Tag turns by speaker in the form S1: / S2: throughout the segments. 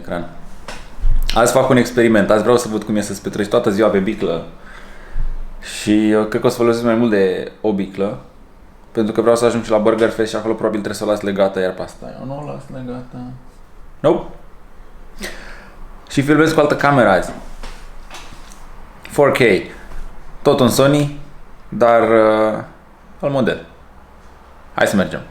S1: ecran. Azi fac un experiment, azi vreau să văd cum e să-ți petreci toată ziua pe biclă. Și eu cred că o să folosesc mai mult de o biclă. Pentru că vreau să ajung și la Burger Fest și acolo probabil trebuie să o las legată, iar pe asta eu nu o las legată. Nope. Și filmez cu altă cameră azi. 4K. Tot un Sony, dar alt model. Hai să mergem.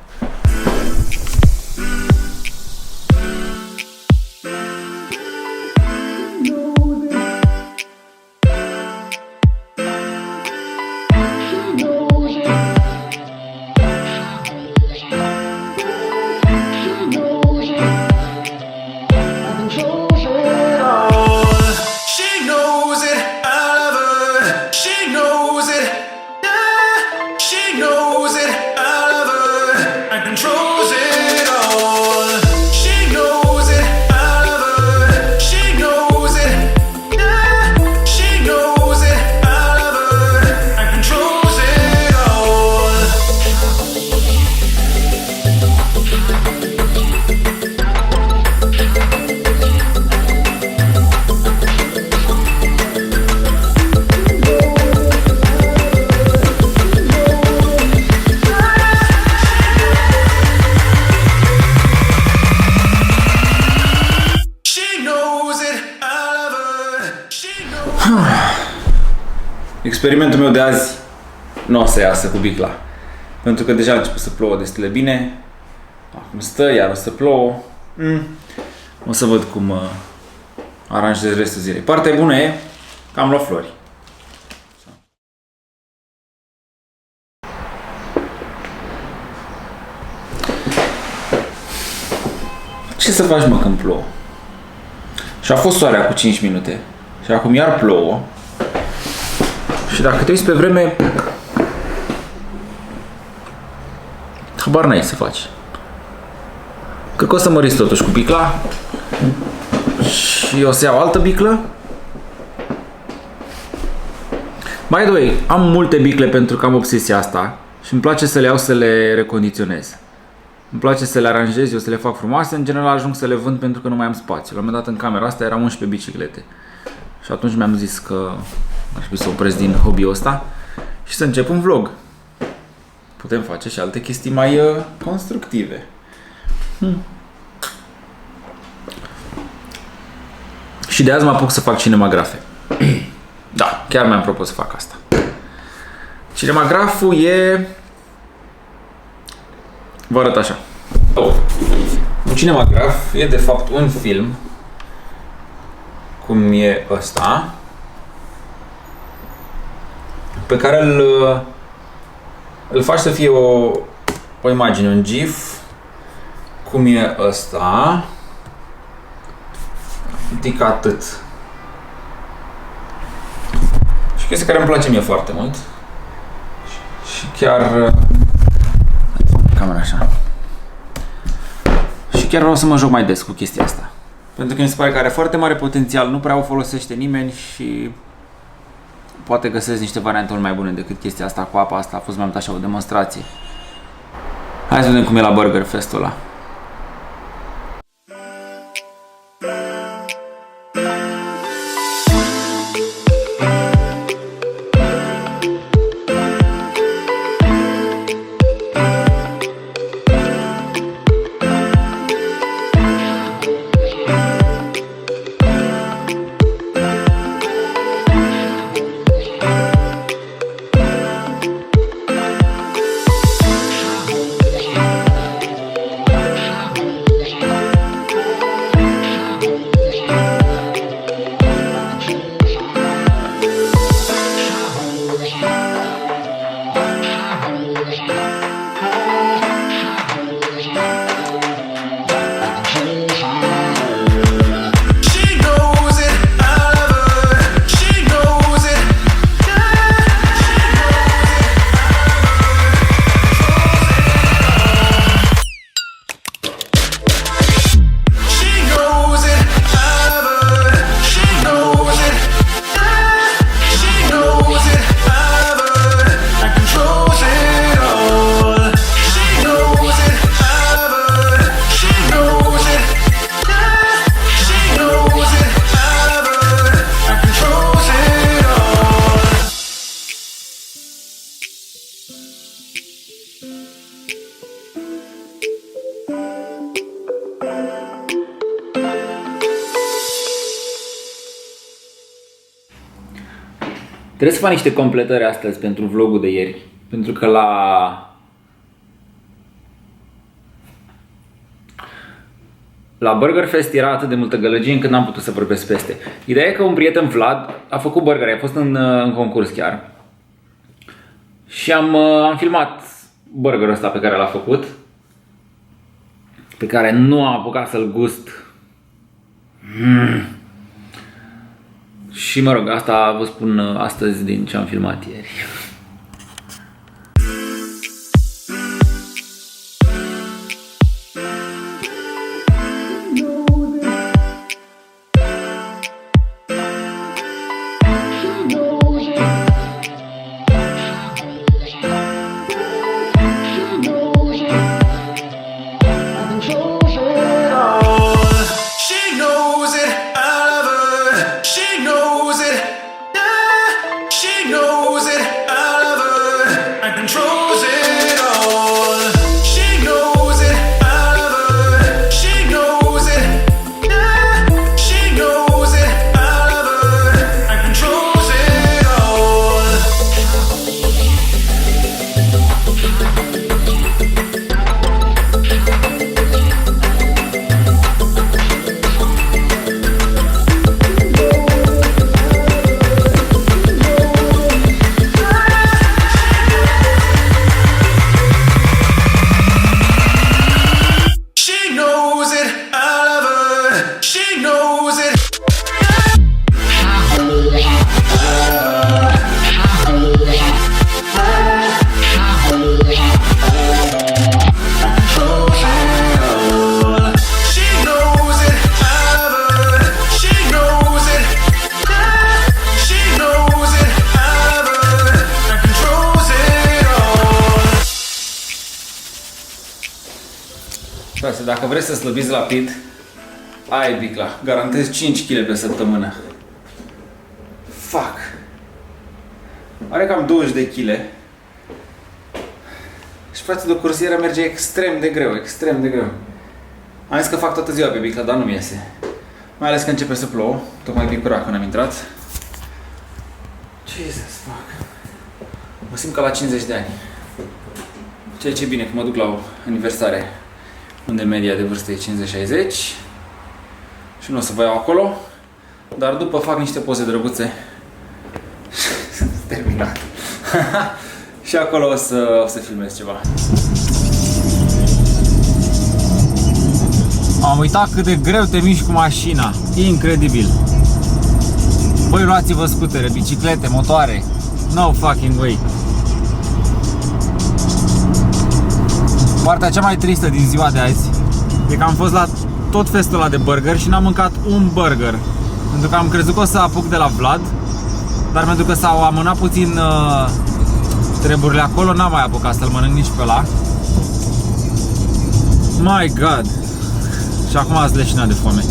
S1: Experimentul meu de azi nu o să iasă cu bicla. Pentru că deja a început să plouă destul de bine. Acum stă, iar o să plouă. O să văd cum aranjez restul zilei. Partea bună e că am luat flori. Ce să faci, mă, când plouă? Și a fost soarea cu 5 minute. Și acum iar plouă. Și dacă te uiți pe vreme, habar n-ai să faci. Cred că o să mă risc totuși cu bicla și o să iau altă biclă. By the way, am multe bicle pentru că am obsesia asta și îmi place să le iau să le recondiționez. Îmi place să le aranjez, eu să le fac frumoase, în general ajung să le vând pentru că nu mai am spațiu. La un moment dat în camera asta eram 11 biciclete și atunci mi-am zis că ar trebui să opresc din hobby-ul ăsta și să încep un vlog. Putem face și alte chestii mai constructive. Și de azi mă apuc să fac cinemagrafe. Da, chiar mi-am propus să fac asta. Cinemagraful e... Vă arăt așa. Un cinemagraf e de fapt un film cum e ăsta, pe care îl faci să fie o imagine, un GIF, cum e ăsta, adică atât. Și chestia care îmi place mie foarte mult și chiar camera așa. Și chiar vreau să mă joc mai des cu chestia asta. Pentru că mi se pare că are foarte mare potențial, nu prea o folosește nimeni și poate găsesc niște variante mult mai bune decât chestia asta cu apa asta. A fost mai mult așa o demonstrație. Hai să vedem cum e la Burger Fest-ul ăla. Trebuie să fac niște completări astăzi pentru vlogul de ieri. Pentru că la Burger Fest era atât de multă gălăgie încât n-am putut să vorbesc peste. Ideea e că un prieten, Vlad, a făcut burgeri, a fost în concurs chiar. Și am filmat burgerul ăsta pe care l-a făcut, pe care nu am apucat să-l gust. Și mă rog, asta vă spun astăzi din ce am filmat ieri. Frate, dacă vreți să slăbiți rapid, ai bicla. Garantez 5 kg pe săptămână. Fuck. Are cam 20 de kg. Și față de o cursieră merge extrem de greu, extrem de greu. Am zis că fac toată ziua pe bicla, dar nu-mi iese. Mai ales că începe să plouă. Tocmai picura când am intrat. Jesus, fuck. Mă simt ca la 50 de ani. Ceea ce e bine, că mă duc la o aniversare unde media de vârstă e 50-60 și nu o să vă iau acolo, dar după fac niște poze drăguțe. Sunt terminat. Și acolo o să filmez ceva. Am uitat cât de greu te miști cu mașina. Incredibil. Voi luați-vă scutere, biciclete, motoare. No fucking way. Partea cea mai tristă din ziua de azi e că am fost la tot festul ăla de burger și n-am mâncat un burger. Pentru că am crezut că o să apuc de la Vlad, dar pentru că s-au amânat puțin treburile acolo, n-am mai apucat să-l mănânc nici pe ăla. My God! Și acum ați leșinat de foame.